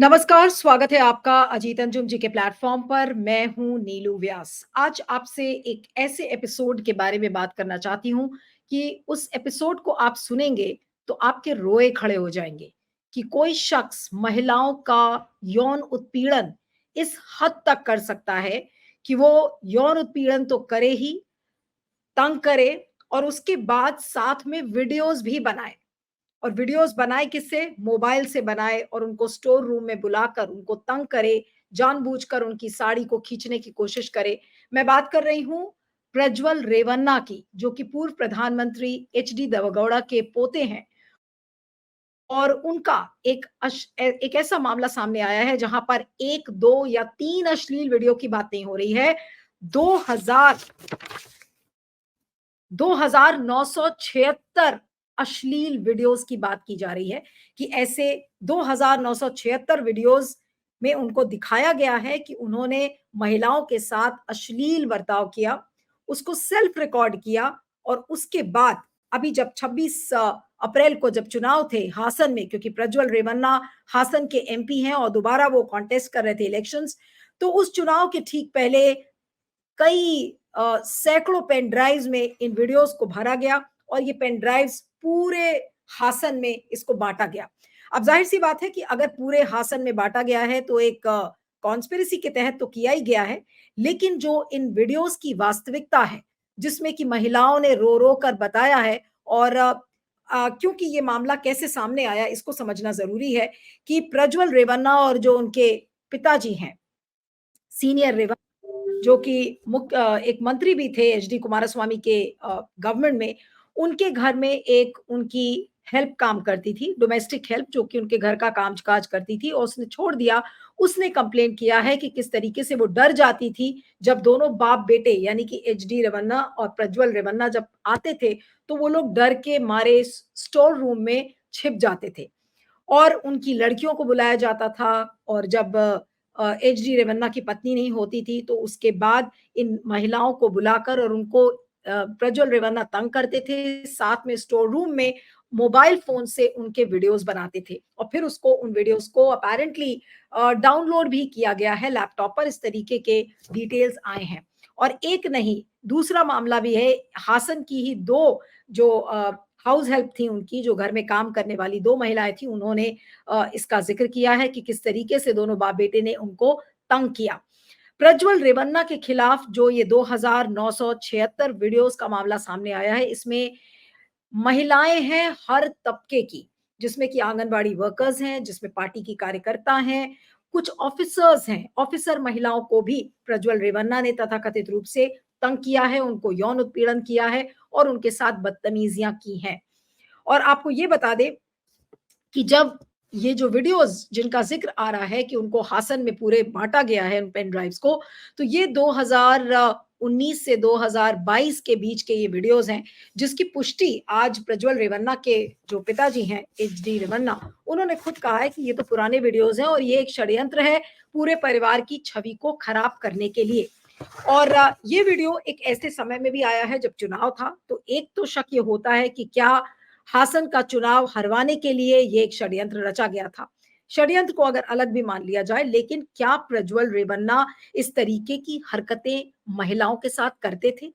नमस्कार, स्वागत है आपका अजीत अंजुम जी के प्लेटफ़ॉर्म पर। मैं हूँ नीलू व्यास। आज आपसे एक ऐसे एपिसोड के बारे में बात करना चाहती हूँ कि उस एपिसोड को आप सुनेंगे तो आपके रोए खड़े हो जाएँगे कि कोई शख्स महिलाओं का यौन उत्पीड़न इस हद तक कर सकता है कि वो यौन उत्पीड़न तो करे ही, तंग करे और उसके बाद साथ में वीडियोज़ भी बनाए। और वीडियोस बनाए किससे? मोबाइल से बनाए और उनको स्टोर रूम में बुलाकर उनको तंग करे, जानबूझकर उनकी साड़ी को खींचने की कोशिश करे। मैं बात कर रही हूँ प्रज्वल रेवन्ना की, जो कि पूर्व प्रधानमंत्री एचडी देवेगौड़ा के पोते हैं। और उनका एक ऐसा मामला सामने आया है जहां पर 1, 2 या 3 अश्लील वीडियो की बात नहीं हो रही है। 2000 2976 अश्लील वीडियोस की बात की जा रही है कि ऐसे 2976 वीडियोस में उनको दिखाया गया है कि उन्होंने महिलाओं के साथ अश्लील बर्ताव किया, उसको सेल्फ रिकॉर्ड किया और उसके बाद अभी जब 26 अप्रैल को जब चुनाव थे हासन में, क्योंकि प्रज्वल रेवन्ना हासन के एमपी हैं और दोबारा वो कॉन्टेस्ट कर रहे थे इलेक्शंस, तो उस चुनाव के ठीक पहले कई सैकड़ों पेन ड्राइव्स में इन वीडियोस को भरा गया और ये पेन ड्राइव्स पूरे हासन में इसको बांटा गया। अब जाहिर सी बात है कि अगर पूरे हासन में बांटा गया है तो एक कॉन्स्पिरेसी के तहत तो किया ही गया है, लेकिन जो इन वीडियोस की वास्तविकता है, जिसमें कि महिलाओं ने रो रो कर बताया है और क्योंकि ये मामला कैसे सामने आया इसको समझना जरूरी है कि प्रज्वल रेवन्ना और जो उनके पिताजी हैं, सीनियर रेवन्ना, जो कि एक मंत्री भी थे एचडी कुमारस्वामी के गवर्नमेंट में, उनके घर में एक उनकी हेल्प काम करती थी, डोमेस्टिक हेल्प, जो कि उनके घर का काम-काज करती थी और उसने छोड़ दिया। उसने कंप्लेंट किया है कि किस तरीके से वो डर जाती थी जब दोनों बाप-बेटे यानी कि एचडी रेवन्ना और प्रज्वल रेवन्ना जब आते थे, तो वो लोग डर के मारे स्टोर रूम में छिप जाते थे। और उनकी लड़कियों को बुलाया जाता था और जब एचडी रेवन्ना की पत्नी नहीं होती थी तो उसके बाद इन महिलाओं को बुलाकर और उनको प्रज्वल रेवन्ना तंग करते थे, साथ में स्टोर रूम में मोबाइल फोन से उनके वीडियोस बनाते थे और फिर उसको उन वीडियोस को अपैरेंटली डाउनलोड भी किया गया है लैपटॉप पर। इस तरीके के डिटेल्स आए हैं और एक नहीं, दूसरा मामला भी है। हासन की ही दो जो हाउस हेल्प थी उनकी, जो घर में काम करने वाली 2 महिलाएँ थी, उन्होंने इसका ज़िक्र किया है कि किस तरीके से दोनों बाप-बेटे ने उनको तंग किया। प्रज्वल रेवन्ना के खिलाफ जो ये 2976 वीडियोज़ का मामला सामने आया है, इसमें महिलाएँ हैं हर तबके की, जिसमें कि आंगनबाड़ी वर्कर्स हैं, जिसमें पार्टी की कार्यकर्ता हैं, कुछ ऑफिसर्स हैं। ऑफिसर महिलाओं को भी प्रज्वल रेवन्ना ने तथाकथित रूप से तंग किया है, उनको यौन उत्पीड़न किया है और उनके साथ बदतमीज़ियाँ की हैं। और आपको ये बता दें कि जब ये जो वीडियोज़ जिनका ज़िक्र आ रहा है कि उनको हासन में पूरे बाँटा गया है उन पेन ड्राइव्स को, तो ये 2019 से 2022 के बीच के ये वीडियोज़ हैं, जिसकी पुष्टि आज प्रज्वल रेवन्ना के जो पिताजी हैं, एचडी रेवन्ना, उन्होंने खुद कहा है कि ये तो पुराने वीडियोज़ हैं और ये एक षड्यंत्र है पूरे परिवार की छवि को खराब करने के लिए। और ये वीडियो एक ऐसे समय में भी आया है जब चुनाव था, तो एक तो शक ये होता है कि क्या हासन का चुनाव हरवाने के लिए ये एक षड्यंत्र रचा गया था। षड्यंत्र को अगर अलग भी मान लिया जाए, लेकिन क्या प्रज्वल रेवन्ना इस तरीके की हरकतें महिलाओं के साथ करते थे?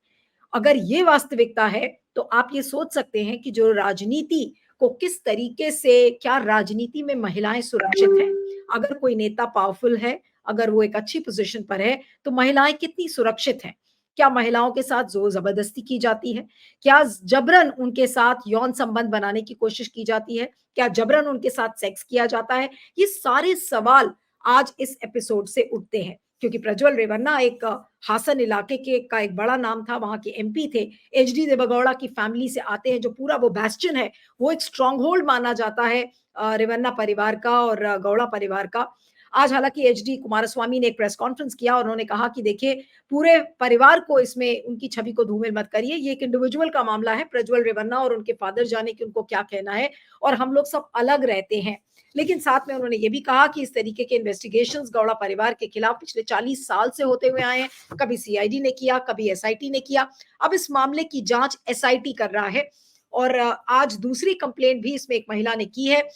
अगर ये वास्तविकता है, तो आप ये सोच सकते हैं कि जो राजनीति को किस तरीके से, क्या राजनीति में महिलाएँ सुरक्षित हैं? अगर कोई नेता पावरफुल है, अगर वो एक अच्छी पोज़ीशन पर है, तो महिलाएँ कितनी सुरक्षित हैं? क्या महिलाओं के साथ ज़ोर-ज़बरदस्ती की जाती है? क्या जबरन उनके साथ यौन संबंध बनाने की कोशिश की जाती है? क्या जबरन उनके साथ सेक्स किया जाता है? ये सारे सवाल आज इस एपिसोड से उठते हैं, क्योंकि प्रज्वल रेवन्ना एक हासन इलाके के का एक बड़ा नाम था, वहाँ के एमपी थे। एचडी देवेगौड़ा की फैमिली से आते हैं, जो पूरा वो बेस्टियन है, वो एक स्ट्रॉन्ग होल्ड माना जाता है रेवन्ना परिवार का और गौड़ा परिवार का। आज हालाँकि एचडी कुमारस्वामी ने एक प्रेस कॉन्फ्रेंस किया और उन्होंने कहा कि देखिए, पूरे परिवार को इसमें उनकी छवि को धूमिल मत करिए, ये एक इंडिविजुअल का मामला है, प्रज्वल रेवन्ना और उनके फादर जाने कि उनको क्या कहना है और हम लोग सब अलग रहते हैं। लेकिन साथ में उन्होंने ये भी कहा कि इस तरीके के इन्वेस्टिगेशंस गौड़ा परिवार के खिलाफ पिछले 40 साल से होते हुए आए हैं। कभी सीआईडी ने किया, कभी एसआईटी ने किया। अब इस मामले की जाँच एसआईटी कर रहा है और आज दूसरी कंप्लेंट भी इसमें एक महिला ने की है।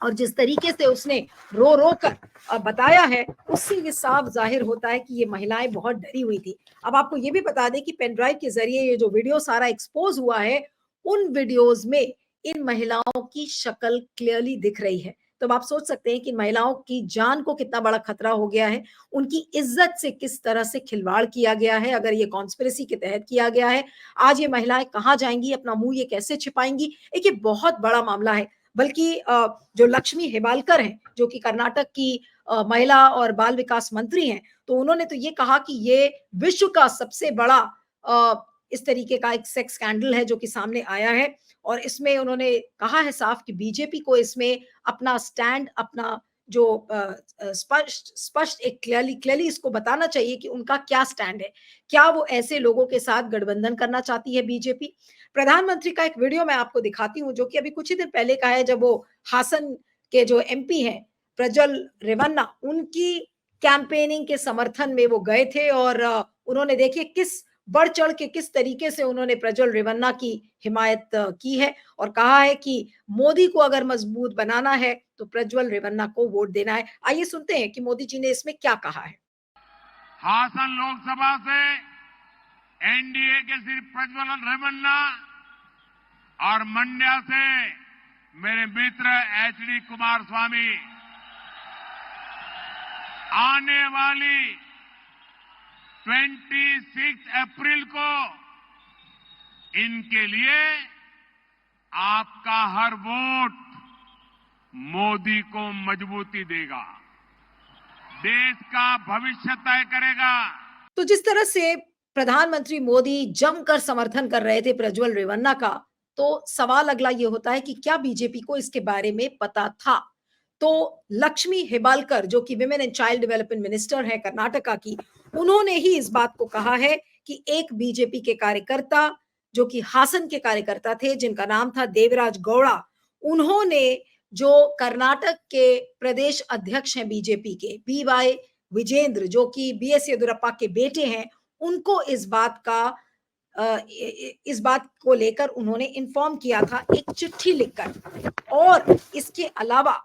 और जिस तरीके से उसने रो रो कर बताया है, उससे ये साफ जाहिर होता है कि ये महिलाएं बहुत डरी हुई थी। अब आपको ये भी बता दें कि पेन ड्राइव के जरिए ये जो वीडियो सारा एक्सपोज हुआ है, उन वीडियोज में इन महिलाओं की शक्ल क्लियरली दिख रही है। तो अब आप सोच सकते हैं कि महिलाओं की जान को कितना बड़ा खतरा हो गया है, उनकी इज्जत से किस तरह से खिलवाड़ किया गया है, अगर ये कॉन्स्पिरेसी के तहत किया गया है। आज ये महिलाएं कहाँ जाएंगी, अपना मुंह ये कैसे छिपाएंगी, एक ये बहुत बड़ा मामला है। बल्कि जो लक्ष्मी हेबालकर हैं, जो कि कर्नाटक की महिला और बाल विकास मंत्री हैं, तो उन्होंने तो ये कहा कि ये विश्व का सबसे बड़ा इस तरीके का एक सेक्स स्कैंडल है जो कि सामने आया है। और इसमें उन्होंने कहा है साफ कि बीजेपी को इसमें अपना स्टैंड, अपना जो स्पष्ट स्पष्ट एक क्लियरली क्लियरली इसको बताना चाहिए कि उनका क्या स्टैंड है। क्या वो ऐसे लोगों के साथ गठबंधन करना चाहती है बीजेपी? प्रधानमंत्री का एक वीडियो मैं आपको दिखाती हूँ, जो कि अभी कुछ ही दिन पहले का है, जब वो हासन के जो एमपी हैं प्रज्वल रेवन्ना, उनकी कैंपेनिंग के समर्थन में वो गए थे। और उन्होंने देखिए किस बढ़ चढ़ के किस तरीके से उन्होंने प्रज्वल रेवन्ना की हिमायत की है और कहा है कि मोदी को अगर मजबूत बनाना है तो प्रज्वल रेवन्ना को वोट देना है। आइए सुनते हैं कि मोदी जी ने इसमें क्या कहा है। हासन लोकसभा से एनडीए के श्री प्रज्वल रेवन्ना और मंड्या से मेरे मित्र एचडी कुमारस्वामी आने वाली 26 अप्रैल को इनके लिए आपका हर वोट मोदी को मजबूती देगा, देश का भविष्य तय करेगा। तो जिस तरह से प्रधानमंत्री मोदी जमकर समर्थन कर रहे थे प्रज्वल रेवन्ना का, तो सवाल अगला ये होता है कि क्या बीजेपी को इसके बारे में पता था? तो लक्ष्मी हेबालकर, जो कि women and child development minister है कर्नाटका की, उन्होंने ही इस बात को कहा है कि एक बीजेपी के कार्यकर्ता, जो कि हासन के कार्यकर्ता थे, जिनका नाम था देवराज गौड़ा, उन्होंने जो कर्नाटक के प्रदेश अध्यक्ष हैं बीजेपी के, बीवाई विजेंद्र, जो कि बीएस येदियुरप्पा के बेटे हैं, उनको इस बात को लेकर उन्होंने इन्फॉर्म किया था एक चिट्ठी लिखकर। और इसके अलावा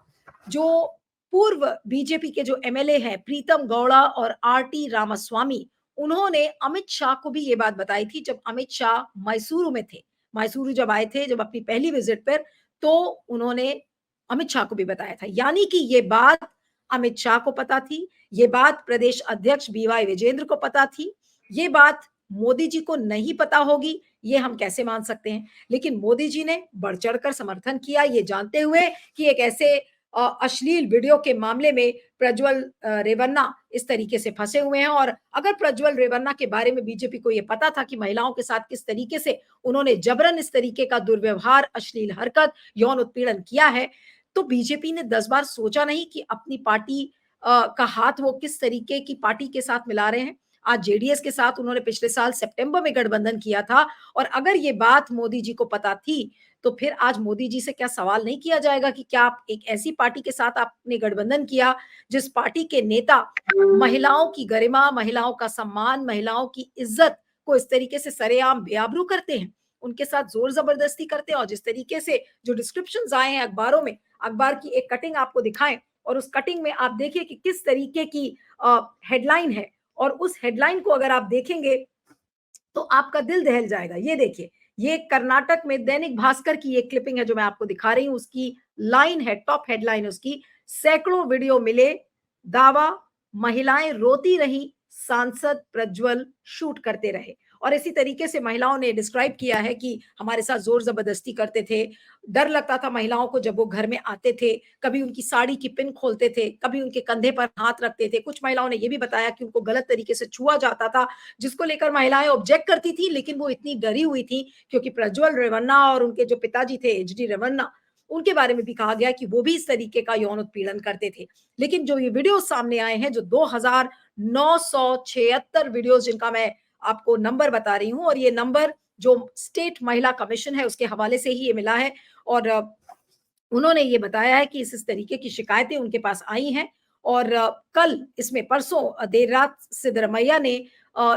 जो पूर्व बीजेपी के जो एमएलए हैं प्रीतम गौड़ा और आरटी रामास्वामी, उन्होंने अमित शाह को भी ये बात बताई थी जब अमित शाह मैसूरू में थे। मैसूरू जब आए थे, जब अपनी पहली विजिट पर, तो उन्होंने अमित शाह को भी बताया था। यानी कि ये बात अमित शाह को पता थी, ये बात प्रदेश अध्यक्ष बीवाई विजेंद्र को पता थी, ये बात मोदी जी को नहीं पता होगी, ये हम कैसे मान सकते हैं? लेकिन मोदी जी ने बढ़ चढ़कर समर्थन किया, ये जानते हुए कि एक ऐसे अश्लील वीडियो के मामले में प्रज्वल रेवन्ना इस तरीके से फंसे हुए हैं। और अगर प्रज्वल रेवन्ना के बारे में बीजेपी को यह पता था कि महिलाओं के साथ किस तरीके से उन्होंने जबरन इस तरीके का दुर्व्यवहार, अश्लील हरकत, यौन उत्पीड़न किया है, तो बीजेपी ने 10 बार सोचा नहीं कि अपनी पार्टी का हाथ वो किस तरीके की पार्टी के साथ मिला रहे हैं। आज जेडीएस के साथ उन्होंने पिछले साल सितंबर में गठबंधन किया था। और अगर ये बात मोदी जी को पता थी, तो फिर आज मोदी जी से क्या सवाल नहीं किया जाएगा कि क्या आप एक ऐसी पार्टी के साथ आपने गठबंधन किया जिस पार्टी के नेता महिलाओं की गरिमा, महिलाओं का सम्मान, महिलाओं की इज्जत को इस तरीके से सरेआम बेआबरू करते हैं, उनके साथ जोर जबरदस्ती करते हैं। और जिस तरीके से जो डिस्क्रिप्शंस आए हैं अखबारों में, अखबार की एक कटिंग आपको दिखाएं और उस कटिंग में आप देखिए कि किस तरीके की हेडलाइन है। और उस हेडलाइन को अगर आप देखेंगे तो आपका दिल दहल जाएगा। ये देखिए, ये कर्नाटक में दैनिक भास्कर की एक क्लिपिंग है जो मैं आपको दिखा रही हूं। उसकी लाइन है, टॉप हेडलाइन उसकी, सैकड़ों वीडियो मिले, दावा महिलाएं रोती रही, सांसद प्रज्वल शूट करते रहे। और इसी तरीके से महिलाओं ने डिस्क्राइब किया है कि हमारे साथ जोर जबरदस्ती करते थे, डर लगता था महिलाओं को जब वो घर में आते थे, कभी उनकी साड़ी की पिन खोलते थे, कभी उनके कंधे पर हाथ रखते थे। कुछ महिलाओं ने ये भी बताया कि उनको गलत तरीके से छुआ जाता था, जिसको लेकर महिलाएं ऑब्जेक्ट करती थी, लेकिन वो इतनी डरी हुई थी क्योंकि प्रज्वल रेवन्ना और उनके जो पिताजी थे एचडी रेवन्ना, उनके बारे में भी कहा गया कि वो भी इस तरीके का यौन उत्पीड़न करते थे। लेकिन जो ये वीडियो सामने आए हैं, जो 2976 वीडियोस, जिनका मैं आपको नंबर बता रही हूं, और ये नंबर जो स्टेट महिला कमीशन है उसके हवाले से ही ये मिला है। और उन्होंने ये बताया है कि इस तरीके की शिकायतें उनके पास आई हैं। और कल इसमें परसों देर रात सिद्धरमैया ने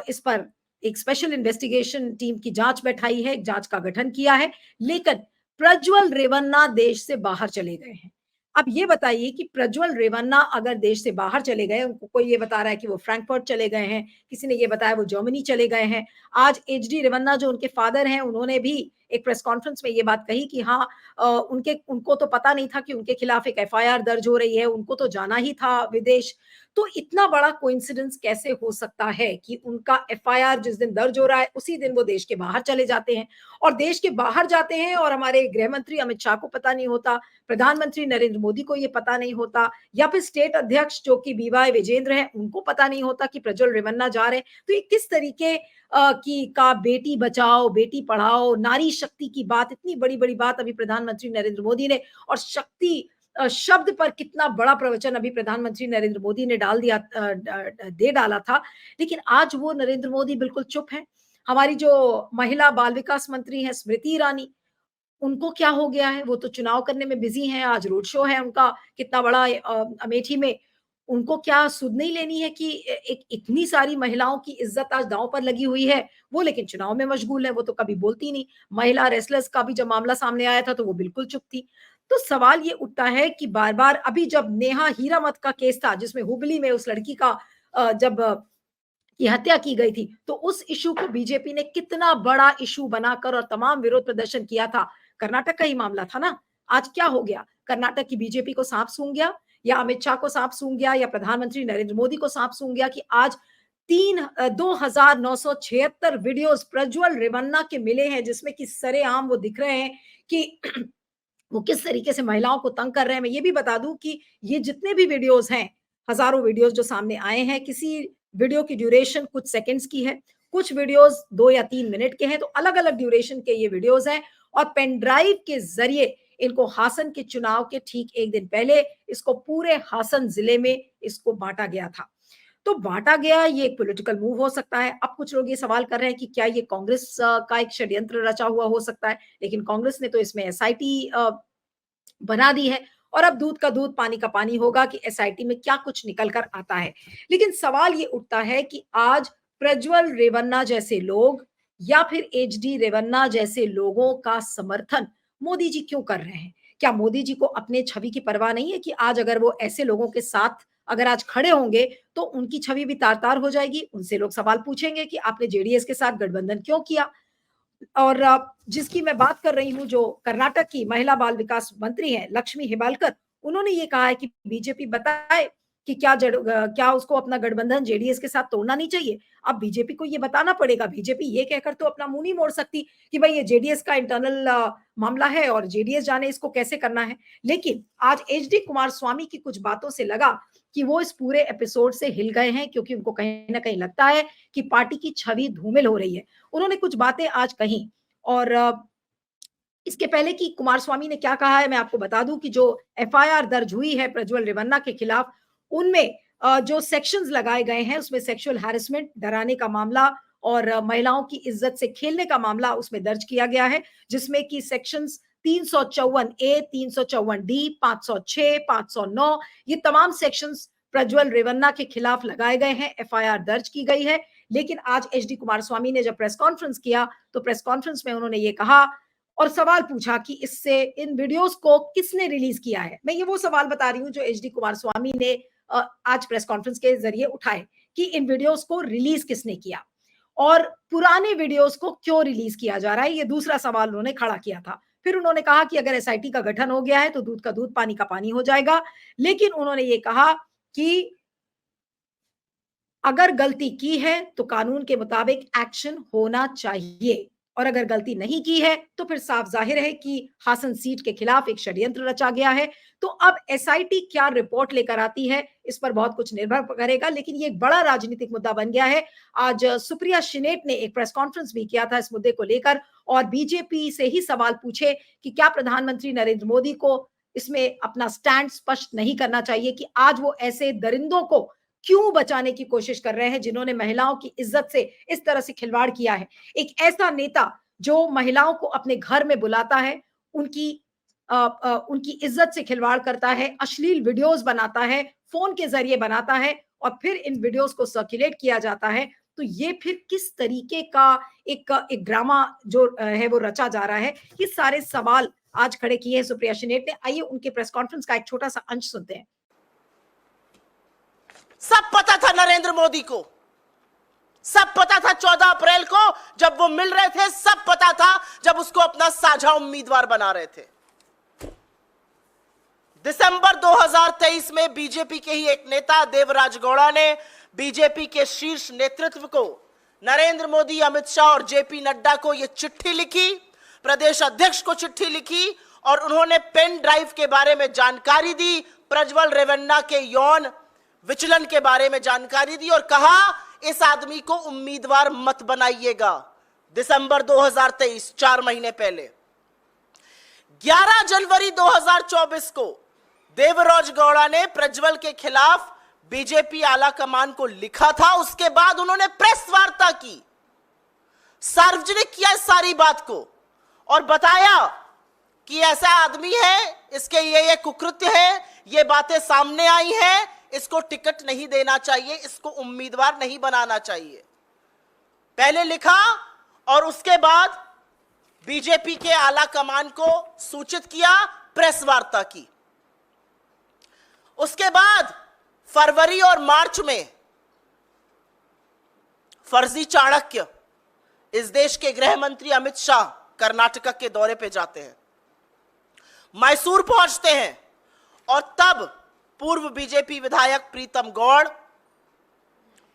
इस पर एक स्पेशल इन्वेस्टिगेशन टीम की जांच बैठाई है, एक जांच का गठन किया है। लेकिन प्रज्वल रेवन्ना देश से बाहर चले गए हैं। अब ये बताइए कि प्रज्वल रेवन्ना अगर देश से बाहर चले गए, उनको कोई ये बता रहा है कि वो फ्रैंकफर्ट चले गए हैं, किसी ने ये बताया वो जर्मनी चले गए हैं। आज एचडी रेवन्ना जो उनके फादर हैं, उन्होंने भी एक प्रेस कॉन्फ्रेंस में ये बात कही कि हाँ, उनको तो पता नहीं था कि उनके खिलाफ एक एफआईआर दर्ज हो रही है, उनको तो जाना ही था विदेश। तो इतना बड़ा कोइंसिडेंस कैसे हो सकता है कि उनका एफआईआर जिस दिन दर्ज हो रहा है, उसी दिन वो देश के बाहर चले जाते हैं, और देश के बाहर जाते हैं और हमारे गृह मंत्री अमित शाह को पता नहीं होता, प्रधानमंत्री नरेंद्र मोदी को ये पता नहीं होता, या फिर स्टेट अध्यक्ष जो कि बीवाई विजेंद्र हैं, उनको पता नहीं होता कि प्रज्वल रेवन्ना जा रहे हैं। तो ये किस तरीके की का बेटी बचाओ, बेटी पढ़ाओ, नारी शक्ति की बात, इतनी बड़ी-बड़ी बात अभी प्रधानमंत्री नरेंद्र मोदी ने, और शक्ति शब्द पर कितना बड़ा प्रवचन अभी प्रधानमंत्री नरेंद्र मोदी ने दे डाला था। लेकिन आज वो नरेंद्र मोदी बिल्कुल चुप हैं। हमारी जो महिला बाल विकास मंत्री हैं स्मृति ईरानी, उनको क्या हो गया है? वो तो चुनाव करने में बिज़ी हैं, आज रोड शो है उनका कितना बड़ा अमेठी में। उनको क्या सुध नहीं लेनी है कि एक इतनी सारी महिलाओं की इज़्ज़त आज दाँव पर लगी हुई है, वो लेकिन चुनाव में मशगूल है, वो तो कभी बोलती नहीं। महिला रेसलर्स का भी जब मामला सामने आया था, तो वो बिल्कुल चुप थी। तो सवाल ये उठता है कि बार-बार अभी जब नेहा हीरामत का केस था, जिसमें हुबली में उस लड़की का जब की हत्या की गई थी, तो उस इश्यू को बीजेपी ने कितना बड़ा इश्यू बनाकर और तमाम विरोध प्रदर्शन किया था। कर्नाटक का ही मामला था ना। आज क्या हो गया? कर्नाटक की बीजेपी को साँप सूंघ गया, या अमित शाह को साँप सूंघ गया, या प्रधानमंत्री नरेंद्र मोदी को साँप सूंघ गया कि आज 2976 वीडियोज़ प्रज्वल रेवन्ना के मिले हैं, जिसमें कि सरेआम वो दिख रहे हैं कि वो किस तरीके से महिलाओं को तंग कर रहे हैं। मैं ये भी बता दूँ कि ये जितने भी वीडियोज़ हैं, हज़ारों वीडियोज़ जो सामने आए हैं, किसी वीडियो की ड्यूरेशन कुछ सेकंड्स की है, कुछ वीडियोज़ 2 या 3 मिनट के हैं, तो अलग-अलग ड्यूरेशन के ये वीडियोज़ हैं, और पेन ड्राइव के ज़रिए इनको हासन के चुनाव के ठीक 1 दिन पहले इसको पूरे हासन ज़िले में इसको बाँटा गया था। तो बाँटा गया, ये एक पॉलिटिकल मूव हो सकता है। अब कुछ लोग ये सवाल कर रहे हैं कि क्या ये कांग्रेस का एक षड्यंत्र रचा हुआ हो सकता है? लेकिन कांग्रेस ने तो इसमें एसआईटी बना दी है, और अब दूध का दूध पानी का पानी होगा कि एसआईटी में क्या कुछ निकल कर आता है। लेकिन सवाल ये उठता है कि आज प्रज्वल रेवन्ना जैसे लोग, या फिर एचडी रेवन्ना जैसे लोगों का समर्थन मोदी जी क्यों कर रहे हैं? क्या मोदी जी को अपने छवि की परवाह नहीं है कि आज अगर वो ऐसे लोगों के साथ अगर आज खड़े होंगे, तो उनकी छवि भी तार-तार हो जाएगी। उनसे लोग सवाल पूछेंगे कि आपने जेडीएस के साथ गठबंधन क्यों किया? और जिसकी मैं बात कर रही हूँ, जो कर्नाटक की महिला बाल विकास मंत्री हैं लक्ष्मी हेबालकर, उन्होंने ये कहा है कि बीजेपी बताए कि क्या उसको अपना गठबंधन जेडीएस के साथ तोड़ना नहीं चाहिए। अब बीजेपी को ये बताना पड़ेगा। बीजेपी ये कहकर तो अपना मुंह नहीं मोड़ सकती कि भाई ये जेडीएस का इंटरनल मामला है और जेडीएस जाने इसको कैसे करना है। लेकिन आज एचडी कुमारस्वामी की कुछ बातों से लगा कि वो इस पूरे एपिसोड से हिल गए हैं, क्योंकि उनको कहीं न कहीं लगता है कि पार्टी की छवि धूमिल हो रही है। उन्होंने कुछ बातें आज कहीं, और इसके पहले कि कुमारस्वामी ने क्या कहा है, मैं आपको बता दूं कि जो एफआईआर दर्ज हुई है प्रज्वल रेवन्ना के खिलाफ, उनमें जो सेक्शंस लगाए गए हैं, उसमें सेक्सुअल हैरेसमेंट, डराने का मामला, और महिलाओं की इज्जत से खेलने का मामला उसमें दर्ज किया गया है, जिसमें कि सेक्शंस 354 ए, 354 डी, 506, 509, ये तमाम सेक्शंस प्रज्वल रेवन्ना के खिलाफ लगाए गए हैं, एफआईआर दर्ज की गई है। लेकिन आज एचडी कुमारस्वामी ने जब प्रेस कॉन्फ्रेंस किया, तो प्रेस कॉन्फ्रेंस में उन्होंने ये कहा और सवाल पूछा कि इससे इन वीडियोस को किसने रिलीज किया है। मैं ये वो सवाल बता रही हूँ जो एचडी कुमारस्वामी ने आज प्रेस कॉन्फ्रेंस के जरिए उठाए कि इन वीडियोस को रिलीज किसने किया, और पुराने वीडियोस को क्यों रिलीज किया जा रहा है, ये दूसरा सवाल उन्होंने खड़ा किया था। फिर उन्होंने कहा कि अगर एसआईटी का गठन हो गया है तो दूध का दूध पानी का पानी हो जाएगा। लेकिन उन्होंने ये कहा कि अगर गलती की है तो कानून के मुताबिक एक्शन होना चाहिए, और अगर गलती नहीं की है तो फिर साफ जाहिर है कि हासन सीट के खिलाफ एक षड्यंत्र रचा गया है। तो अब एसआईटी क्या रिपोर्ट लेकर आती है, इस पर बहुत कुछ निर्भर करेगा, लेकिन ये एक बड़ा राजनीतिक मुद्दा बन गया है। आज सुप्रिया शिनेट ने एक प्रेस कॉन्फ्रेंस भी किया था इस मुद्दे को लेकर, और बीजेपी से ही सवाल पूछे कि क्या प्रधानमंत्री नरेंद्र मोदी को इसमें अपना स्टैंड स्पष्ट नहीं करना चाहिए कि आज वो ऐसे दरिंदों को क्यों बचाने की कोशिश कर रहे हैं जिन्होंने महिलाओं की इज्जत से इस तरह से खिलवाड़ किया है। एक ऐसा नेता जो महिलाओं को अपने घर में बुलाता है, उनकी उनकी इज्जत से खिलवाड़ करता है, अश्लील वीडियोस बनाता है, फोन के जरिए बनाता है, और फिर इन वीडियोस को सर्कुलेट किया जाता है। तो ये फिर किस तरीके का एक ड्रामा जो है वो रचा जा रहा है, ये सारे सवाल आज खड़े किए हैं सुप्रिया शिनेट ने। आइए उनके प्रेस कॉन्फ्रेंस का एक छोटा सा अंश सुनते हैं। सब पता था नरेंद्र मोदी को, सब पता था 14 अप्रैल को जब वो मिल रहे थे, सब पता था जब उसको अपना साझा उम्मीदवार बना रहे थे। दिसंबर 2023 में बीजेपी के ही एक नेता देवराज गौड़ा ने बीजेपी के शीर्ष नेतृत्व को, नरेंद्र मोदी, अमित शाह और जेपी नड्डा को यह चिट्ठी लिखी, प्रदेश अध्यक्ष को चिट्ठी लिखी और उन्होंने पेन ड्राइव के बारे में जानकारी दी, प्रज्वल रेवन्ना के यौन विचलन के बारे में जानकारी दी और कहा इस आदमी को उम्मीदवार मत बनाइएगा। दिसंबर 2023, 4 महीने पहले। 11 जनवरी 2024 को देवराज गौड़ा ने प्रज्वल के खिलाफ बीजेपी आला कमान को लिखा था। उसके बाद उन्होंने प्रेस वार्ता की, सार्वजनिक किया इस सारी बात को और बताया कि ऐसा आदमी है, इसके ये कुकृत्य है, ये बातें सामने आई हैं, इसको टिकट नहीं देना चाहिए, इसको उम्मीदवार नहीं बनाना चाहिए। पहले लिखा और उसके बाद बीजेपी के आला कमान को सूचित किया, प्रेस वार्ता की। उसके बाद फरवरी और मार्च में फर्जी चाणक्य इस देश के गृह मंत्री अमित शाह कर्नाटक के दौरे पे जाते हैं, मैसूर पहुंचते हैं और तब पूर्व बीजेपी विधायक प्रीतम गौड़,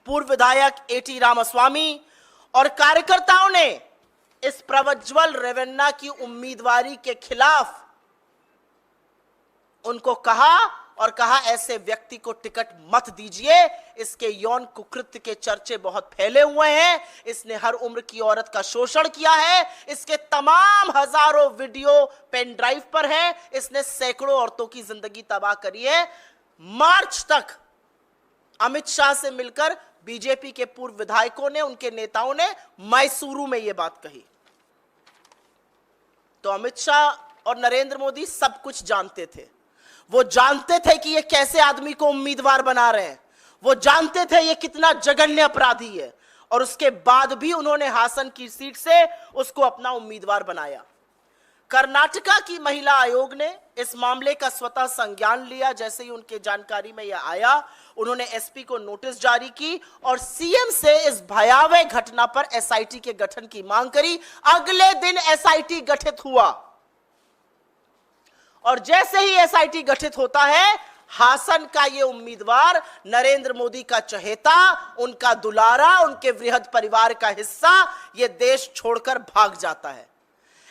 पूर्व विधायक एटी रामास्वामी और कार्यकर्ताओं ने इस प्रज्वल रेवन्ना की उम्मीदवारी के खिलाफ उनको कहा और कहा ऐसे व्यक्ति को टिकट मत दीजिए, इसके यौन कुकृत्य के चर्चे बहुत फैले हुए हैं, इसने हर उम्र की औरत का शोषण किया है, इसके तमाम हजारों वीडियो पेन ड्राइव पर है, इसने सैकड़ों औरतों की जिंदगी तबाह करी है। मार्च तक अमित शाह से मिलकर बीजेपी के पूर्व विधायकों ने, उनके नेताओं ने मैसूरू में यह बात कही। तो अमित शाह और नरेंद्र मोदी सब कुछ जानते थे। वो जानते थे कि ये कैसे आदमी को उम्मीदवार बना रहे हैं, वो जानते थे ये कितना जघन्य अपराधी है और उसके बाद भी उन्होंने हासन की सीट से उसको अपना उम्मीदवार बनाया। कर्नाटका की महिला आयोग ने इस मामले का स्वतः संज्ञान लिया। जैसे ही उनके जानकारी में यह आया, उन्होंने एसपी को नोटिस जारी की और सीएम से इस भयावह घटना पर एसआईटी के गठन की मांग करी। अगले दिन एसआईटी गठित हुआ और जैसे ही एसआईटी गठित होता है, हासन का ये उम्मीदवार, नरेंद्र मोदी का चहेता, उनका दुलारा, उनके वृहद परिवार का हिस्सा, ये देश छोड़कर भाग जाता है।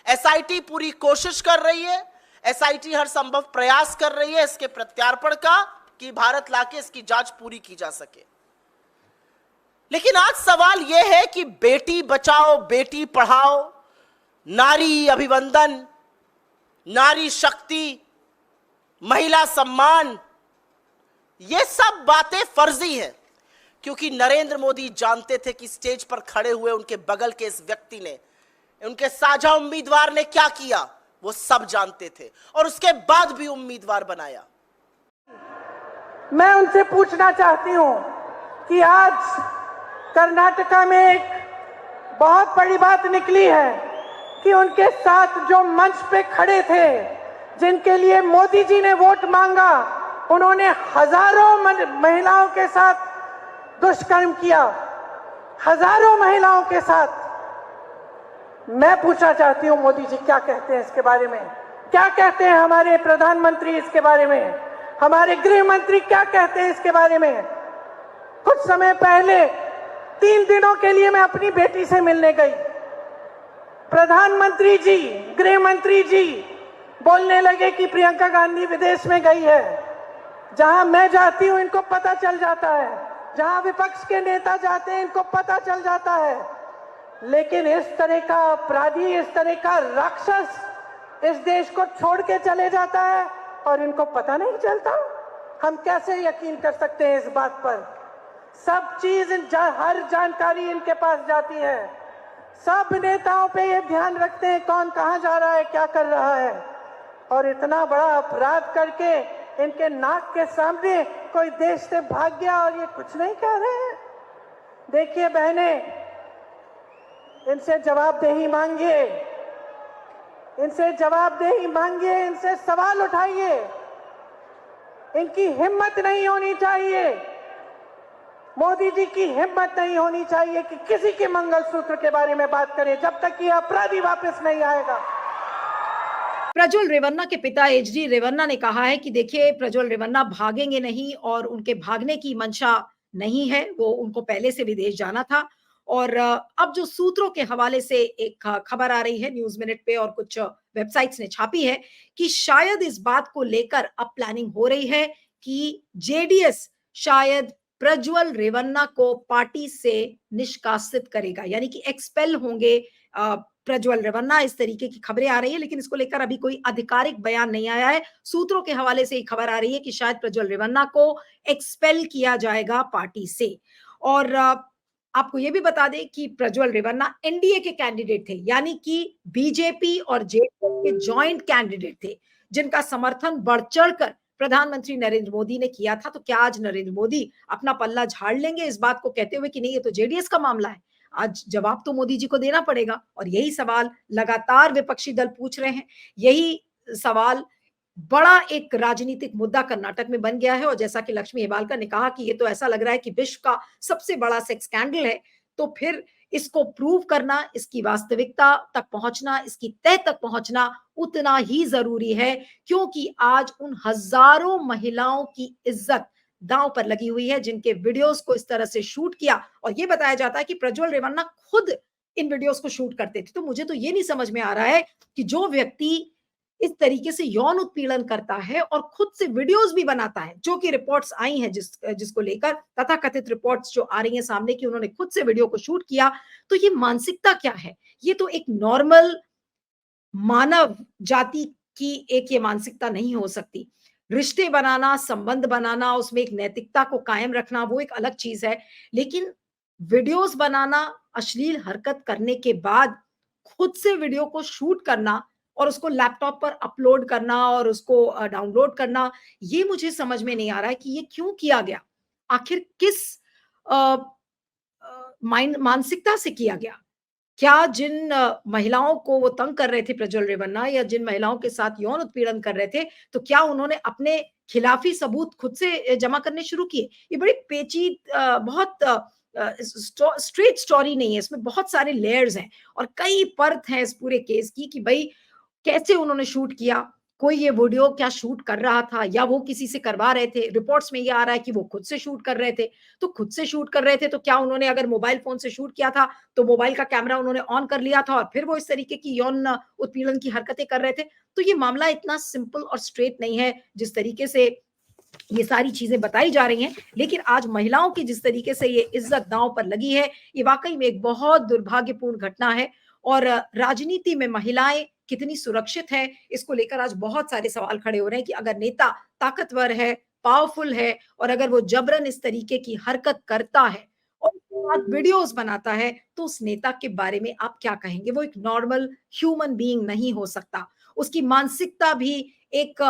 एसआईटी पूरी कोशिश कर रही है, एसआईटी हर संभव प्रयास कर रही है इसके प्रत्यार्पण का, कि भारत लाके इसकी जांच पूरी की जा सके। लेकिन आज सवाल यह है कि बेटी बचाओ, बेटी पढ़ाओ, नारी अभिवंदन, नारी शक्ति, महिला सम्मान, ये सब बातें फर्जी है, क्योंकि नरेंद्र मोदी जानते थे कि स्टेज पर खड़े हुए उनके बगल के इस व्यक्ति ने, उनके साझा उम्मीदवार ने क्या किया, वो सब जानते थे और उसके बाद भी उम्मीदवार बनाया। मैं उनसे पूछना चाहती हूं कि आज कर्नाटका में एक बहुत बड़ी बात निकली है कि उनके साथ जो मंच पे खड़े थे, जिनके लिए मोदी जी ने वोट मांगा, उन्होंने हजारों महिलाओं के साथ दुष्कर्म किया, हजारों महिलाओं के साथ। मैं पूछना चाहती हूं मोदी जी क्या कहते हैं इसके बारे में, क्या कहते हैं हमारे प्रधानमंत्री इसके बारे में, हमारे गृह मंत्री क्या कहते हैं इसके बारे में। कुछ समय पहले 3 दिनों के लिए मैं अपनी बेटी से मिलने गई। प्रधानमंत्री जी, गृह मंत्री जी बोलने लगे कि प्रियंका गांधी विदेश में गई है। जहां मैं जाती हूं इनको पता चल जाता है, जहां विपक्ष के नेता जाते हैं इनको पता चल जाता है। लेकिन इस तरह का अपराधी, इस तरह का राक्षस इस देश को छोड़ के चले जाता है और इनको पता नहीं चलता। हम कैसे यकीन कर सकते हैं इस बात पर? सब चीज, हर जानकारी इनके पास जाती है। सब नेताओं पे ये ध्यान रखते हैं कौन कहां जा रहा है, क्या कर रहा है। और इतना बड़ा अपराध करके इनके नाक के सामने कोई देश से भाग गया और ये कुछ नहीं कह रहे हैं। देखिए बहनें, इनसे जवाबदेही मांगिए। इनसे जवाबदेही मांगिए, इनसे सवाल उठाइए। इनकी हिम्मत नहीं होनी चाहिए, मोदी जी की हिम्मत नहीं होनी चाहिए कि किसी के मंगलसूत्र के बारे में बात करें जब तक कि अपराधी वापस नहीं आएगा। प्रज्वल रेवन्ना के पिता एचडी रेवन्ना ने कहा है कि देखिए, प्रज्वल रेवन्ना भागेंगे नहीं और उनके भागने की मंशा नहीं है, वो उनको पहले से विदेश जाना था। और अब जो सूत्रों के हवाले से एक खबर आ रही है न्यूज़ मिनट पे और कुछ वेबसाइट्स ने छापी है कि शायद इस बात को लेकर अब प्लानिंग हो रही है कि जेडीएस शायद प्रज्वल रेवन्ना को पार्टी से निष्कासित करेगा, यानी कि एक्सपेल होंगे प्रज्वल रेवन्ना। इस तरीके की खबरें आ रही है, लेकिन इसको लेकर अभी कोई आधिकारिक बयान नहीं आया है। सूत्रों के हवाले से ये खबर आ रही है कि शायद प्रज्वल रेवन्ना को एक्सपेल किया जाएगा पार्टी से। और आपको ये भी बता दें कि प्रज्वल रेवन्ना एनडीए के कैंडिडेट थे, यानी कि बीजेपी और जेडीएस के जॉइंट कैंडिडेट थे, जिनका समर्थन बढ़ चढ़कर प्रधानमंत्री नरेंद्र मोदी ने किया था। तो क्या आज नरेंद्र मोदी अपना पल्ला झाड़ लेंगे इस बात को कहते हुए कि नहीं, ये तो जेडीएस का मामला है? आज जवाब तो मोदी जी को देना पड़ेगा, और यही सवाल लगातार विपक्षी दल पूछ रहे हैं। यही सवाल बड़ा एक राजनीतिक मुद्दा कर्नाटक में बन गया है। और जैसा कि लक्ष्मी हेबालकर ने कहा कि ये तो ऐसा लग रहा है कि विश्व का सबसे बड़ा सेक्स स्कैंडल है, तो फिर इसको प्रूव करना, इसकी वास्तविकता तक पहुंचना, इसकी तह तक पहुंचना उतना ही जरूरी है, क्योंकि आज उन हजारों महिलाओं की इज्जत दांव पर लगी हुई है, जिनके वीडियोस को इस तरह से शूट किया। और ये बताया जाता है कि प्रज्वल रेवन्ना खुद इन वीडियोस को शूट करते थे। तो मुझे तो ये नहीं समझ में आ रहा है कि जो व्यक्ति इस तरीके से यौन उत्पीड़न करता है और खुद से वीडियोस भी बनाता है, जो कि रिपोर्ट्स आई हैं जिसको लेकर तथाकथित रिपोर्ट्स जो आ रही हैं सामने कि उन्होंने खुद से वीडियो को शूट किया, तो ये मानसिकता क्या है? ये तो एक नॉर्मल मानव जाति की एक ये मानसिकता नहीं हो सकती। रिश्ते बनाना, संबंध बनाना, उसमें एक नैतिकता को कायम रखना, वो एक अलग चीज है। लेकिन वीडियोस बनाना, अश्लील हरकत करने के बाद खुद से वीडियो को शूट करना और उसको लैपटॉप पर अपलोड करना और उसको डाउनलोड करना, ये मुझे समझ में नहीं आ रहा है कि ये क्यों किया गया। आखिर किस मानसिकता से किया गया? क्या जिन महिलाओं को वो तंग कर रहे थे प्रज्वल रेवन्ना, या जिन महिलाओं के साथ यौन उत्पीड़न कर रहे थे, तो क्या उन्होंने अपने खिलाफी सबूत खुद से जमा करने शुरू किए? ये बड़ी पेचीद बहुत स्ट्रेट स्टोरी नहीं है, इसमें बहुत सारे लेयर्स हैं और कई परत हैं इस पूरे केस की कि भाई कैसे उन्होंने शूट किया, कोई ये वीडियो क्या शूट कर रहा था या वो किसी से करवा रहे थे। रिपोर्ट्स में ये आ रहा है कि वो खुद से शूट कर रहे थे। तो खुद से शूट कर रहे थे तो क्या उन्होंने अगर मोबाइल फोन से शूट किया था तो मोबाइल का कैमरा उन्होंने ऑन कर लिया था और फिर वो इस तरीके की यौन उत्पीड़न की हरकतें कर रहे थे? तो ये मामला इतना सिंपल और स्ट्रेट नहीं है जिस तरीके से ये सारी चीजें बताई जा रही हैं। लेकिन आज महिलाओं की जिस तरीके से ये इज्जत दांव पर लगी है, ये वाकई में एक बहुत दुर्भाग्यपूर्ण घटना है। और राजनीति में महिलाएं कितनी सुरक्षित है, इसको लेकर आज बहुत सारे सवाल खड़े हो रहे हैं कि अगर नेता ताकतवर है, पावरफुल है, और अगर वो जबरन इस तरीके की हरकत करता है और उसके बाद वीडियोस बनाता है, तो उस नेता के बारे में आप क्या कहेंगे? वो एक नॉर्मल ह्यूमन बीइंग नहीं हो सकता। उसकी मानसिकता भी एक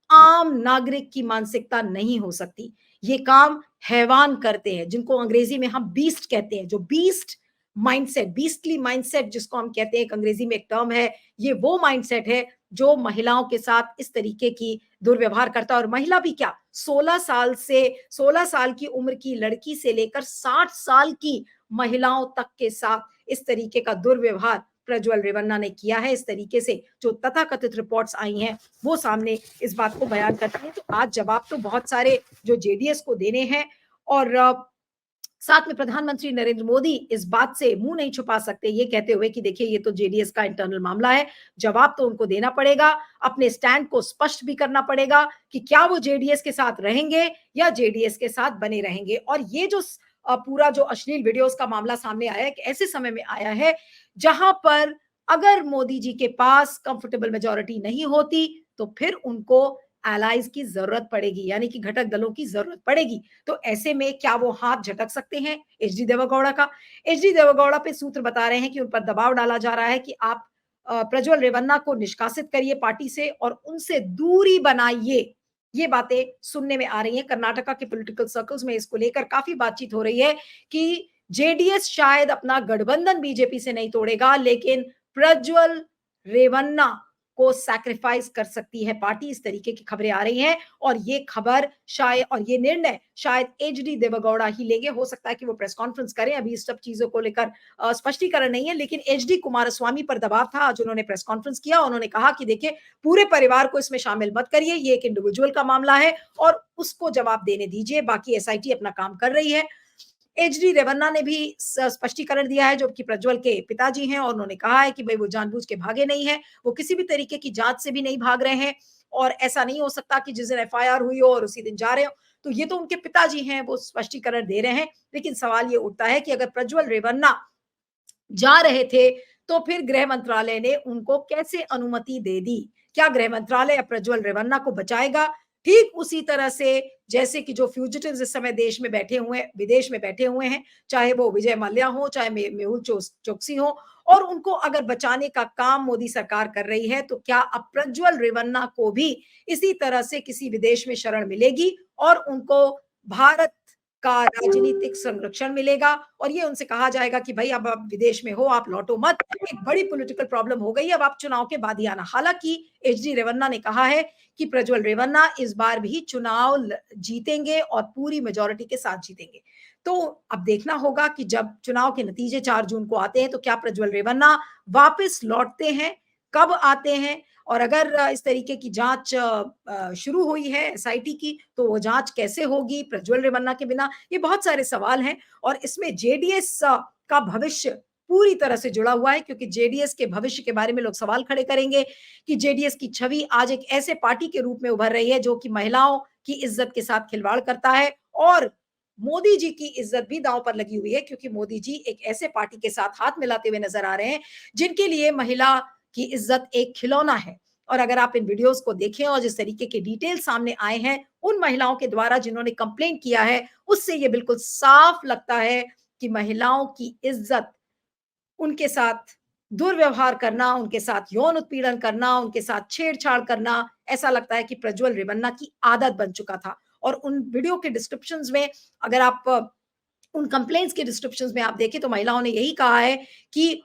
आम नागरिक की मानसिकता नहीं हो सकती। ये काम हैवान करते हैं, जिनको अंग्रेजी में हम बीस्ट कहते हैं। जो बीस्ट माइंडसेट, बीस्टली माइंडसेट जिसको हम कहते हैं, एक अंग्रेजी में एक टर्म है, ये वो माइंडसेट है जो महिलाओं के साथ इस तरीके की दुर्व्यवहार करता है। और महिला भी क्या, 16 साल की उम्र की लड़की से लेकर 60 साल की महिलाओं तक के साथ इस तरीके का दुर्व्यवहार प्रज्वल रेवन्ना ने किया है। इस तरीके से जो तथाकथित रिपोर्ट्स आई हैं वो सामने इस बात को बयान करती हैं। तो आज जवाब तो बहुत सारे जो जेडीएस को देने हैं, और साथ में प्रधानमंत्री नरेंद्र मोदी इस बात से मुंह नहीं छुपा सकते, ये कहते हुए कि देखिए ये तो जेडीएस का इंटरनल मामला है। जवाब तो उनको देना पड़ेगा, अपने स्टैंड को स्पष्ट भी करना पड़ेगा कि क्या वो जेडीएस के साथ रहेंगे या जेडीएस के साथ बने रहेंगे। और ये जो पूरा जो अश्लील वीडियोस का मामला सामने आया है, कि ऐसे समय में आया है जहां पर अगर मोदी जी के पास कंफर्टेबल मेजोरिटी नहीं होती तो फिर उनको एलाइज की जरूरत पड़ेगी, यानी कि घटक दलों की जरूरत पड़ेगी। तो ऐसे में क्या वो हाथ झटक सकते हैं एचडी देवेगौड़ा का? एचडी देवेगौड़ा पे सूत्र बता रहे हैं कि उन पर दबाव डाला जा रहा है कि आप प्रज्वल रेवन्ना को निष्कासित करिए पार्टी से और उनसे दूरी बनाइए। ये बातें सुनने में आ रही हैं कर्नाटका के पॉलिटिकल सर्कल्स में। इसको लेकर काफी बातचीत हो रही है कि जेडीएस शायद अपना गठबंधन बीजेपी से नहीं तोड़ेगा, लेकिन प्रज्वल रेवन्ना को सैक्रिफाइस कर सकती है पार्टी, इस तरीके की खबरें आ रही हैं। और ये खबर शायद, और ये निर्णय शायद एचडी देवेगौड़ा ही लेंगे। हो सकता है कि वो प्रेस कॉन्फ्रेंस करें, अभी इस सब चीजों को लेकर स्पष्टीकरण नहीं है, लेकिन एचडी कुमारस्वामी पर दबाव था। आज उन्होंने प्रेस कॉन्फ्रेंस किया, उन्होंने कहा कि देखिए पूरे परिवार को इसमें शामिल मत करिए, ये एक इंडिविजुअल का मामला है और उसको जवाब देने दीजिए, बाकी एसआईटी अपना काम कर रही है। एचडी रेवन्ना ने भी स्पष्टीकरण दिया है, जो कि प्रज्वल के पिताजी हैं, और उन्होंने कहा है कि भाई वो जानबूझ के भागे नहीं है, वो किसी भी तरीके की जांच से भी नहीं भाग रहे हैं, और ऐसा नहीं हो सकता कि जिस दिन एफआईआर हुई हो और उसी दिन जा रहे हो। तो ये तो उनके पिताजी हैं, वो स्पष्टीकरण दे रहे हैं। लेकिन सवाल ये उठता है कि अगर प्रज्वल रेवन्ना जा रहे थे तो फिर गृह मंत्रालय ने उनको कैसे अनुमति दे दी? क्या गृह मंत्रालय अब प्रज्वल रेवन्ना को बचाएगा? ठीक उसी तरह से जैसे कि जो फ्यूजिटिव्स इस समय देश में बैठे हुए, विदेश में बैठे हुए हैं, चाहे वो विजय माल्या हो, चाहे मेहुल चोकसी हो, और उनको अगर बचाने का काम मोदी सरकार कर रही है, तो क्या अब प्रज्वल रेवन्ना को भी इसी तरह से किसी विदेश में शरण मिलेगी और उनको भारत का राजनीतिक संरक्षण मिलेगा, और ये उनसे कहा जाएगा कि भाई अब आप विदेश में हो, आप लौटो मत, एक बड़ी पॉलिटिकल प्रॉब्लम हो गई, अब आप चुनाव के बाद ही आना। हालांकि एचडी रेवन्ना ने कहा है कि प्रज्वल रेवन्ना इस बार भी चुनाव जीतेंगे और पूरी मेजोरिटी के साथ जीतेंगे। तो अब देखना होगा कि जब चुनाव के नतीजे 4 जून को आते हैं तो क्या प्रज्वल रेवन्ना वापस लौटते हैं, कब आते हैं, और अगर इस तरीके की जांच शुरू हुई है एसआईटी की, तो वो जांच कैसे होगी प्रज्वल रेवन्ना के बिना? ये बहुत सारे सवाल हैं, और इसमें जेडीएस का भविष्य पूरी तरह से जुड़ा हुआ है, क्योंकि जेडीएस के भविष्य के बारे में लोग सवाल खड़े करेंगे कि जेडीएस की छवि आज एक ऐसे पार्टी के रूप में उभर रही है जो कि महिलाओं की इज्जत के साथ खिलवाड़ करता है, और मोदी जी की इज्जत भी दांव पर लगी हुई है, क्योंकि मोदी जी एक ऐसे पार्टी के साथ हाथ मिलाते हुए नजर आ रहे हैं जिनके लिए महिला की इज्जत एक खिलौना है। और अगर आप इन वीडियोस को देखें और जिस तरीके के डिटेल सामने आए हैं उन महिलाओं के द्वारा जिन्होंने कंप्लेंट किया है, उससे ये बिल्कुल साफ लगता है कि महिलाओं की इज्जत, उनके साथ दुर्व्यवहार करना, उनके साथ यौन उत्पीड़न करना, उनके साथ छेड़छाड़ करना, ऐसा लगता है कि प्रज्वल रेवन्ना की आदत बन चुका था। और उन वीडियो के डिस्क्रिप्शंस में, अगर आप उन कंप्लेंट्स के डिस्क्रिप्शंस में आप देखें, तो महिलाओं ने यही कहा है कि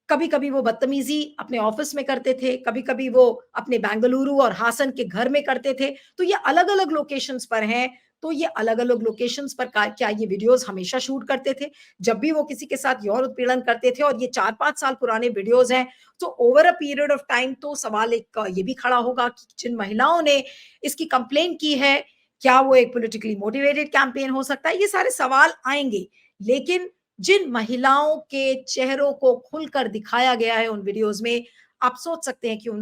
कभी-कभी वो बदतमीजी अपने ऑफिस में करते थे, कभी-कभी वो अपने बेंगलुरु और हासन के घर में करते थे। तो ये अलग-अलग लोकेशंस पर हैं, तो ये अलग-अलग लोकेशंस पर क्या ये वीडियोस हमेशा शूट करते थे? जब भी वो किसी के साथ यौन उत्पीड़न करते थे, और ये 4-5 साल पुराने वीडियोस हैं, तो over a period of time तो सवाल एक ये भी खड़ा होगा कि जिन महिलाओं ने इसकी कंप्लेंट की है, क्या वो एक पॉलिटिकली मोटिवेटेड कैंपेन हो सकता है? ये सारे सवाल आएँगे। लेकिन जिन महिलाओं के चेहरों को खुलकर दिखाया गया है उन वीडियोस में, आप सोच सकते हैं कि उन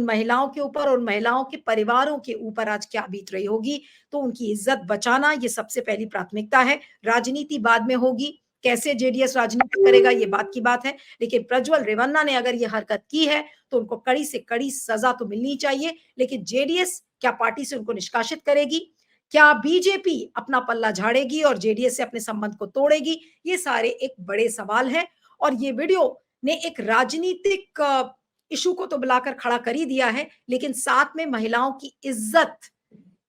महिलाओं के ऊपर, उन महिलाओं के परिवारों के ऊपर आज क्या बीत रही होगी। तो उनकी इज्जत बचाना ये सबसे पहली प्राथमिकता है, राजनीति बाद में होगी। कैसे जेडीएस राजनीति करेगा ये बात की बात है, लेकिन प्रज्वल रेवन्ना ने अगर ये हरकत की है तो उनको कड़ी से कड़ी सजा तो मिलनी चाहिए। लेकिन जेडीएस क्या पार्टी से उनको निष्कासित करेगी? क्या बीजेपी अपना पल्ला झाड़ेगी और जेडीएस से अपने संबंध को तोड़ेगी? ये सारे एक बड़े सवाल हैं, और ये वीडियो ने एक राजनीतिक इशू को तो बुलाकर खड़ा कर ही दिया है, लेकिन साथ में महिलाओं की इज्जत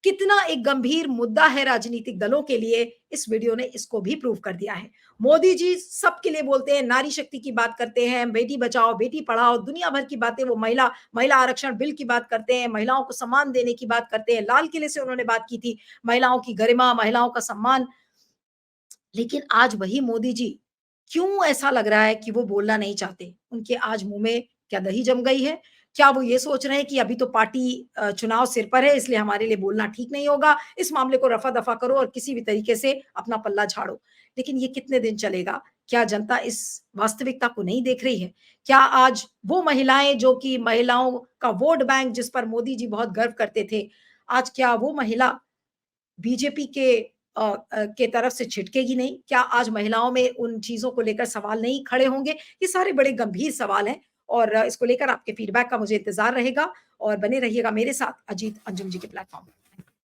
कितना एक गंभीर मुद्दा है राजनीतिक दलों के लिए, इस वीडियो ने इसको भी प्रूव कर दिया है। मोदी जी सबके लिए बोलते हैं, नारी शक्ति की बात करते हैं, बेटी बचाओ बेटी पढ़ाओ, दुनिया भर की बातें वो महिला आरक्षण बिल की बात करते हैं, महिलाओं को सम्मान देने की बात करते हैं, लाल किले से उन्होंने बात की थी महिलाओं की गरिमा, महिलाओं का सम्मान। लेकिन आज वही मोदी जी, क्यों ऐसा लग रहा है कि वो बोलना नहीं चाहते? उनके आज मुंह में क्या दही जम गई है? क्या वो ये सोच रहे हैं कि अभी तो पार्टी चुनाव सिर पर है, इसलिए हमारे लिए बोलना ठीक नहीं होगा, इस मामले को रफा-दफा करो और किसी भी तरीके से अपना पल्ला झाड़ो। लेकिन ये कितने दिन चलेगा? क्या जनता इस वास्तविकता को नहीं देख रही है? क्या आज वो महिलाएं जो कि महिलाओं का वोट बैंक जिस पर मोदी जी बहुत गर्व करते थे, आज क्या वो महिला बीजेपी के तरफ से छिटकेगी नहीं? क्या आज महिलाओं में उन चीज़ों को लेकर सवाल नहीं खड़े होंगे? ये सारे बड़े गंभीर सवाल हैं, और इसको लेकर आपके फीडबैक का मुझे इंतज़ार रहेगा, और बने रहिएगा मेरे साथ अजीत अंजुम जी के प्लेटफ़ॉर्म पर।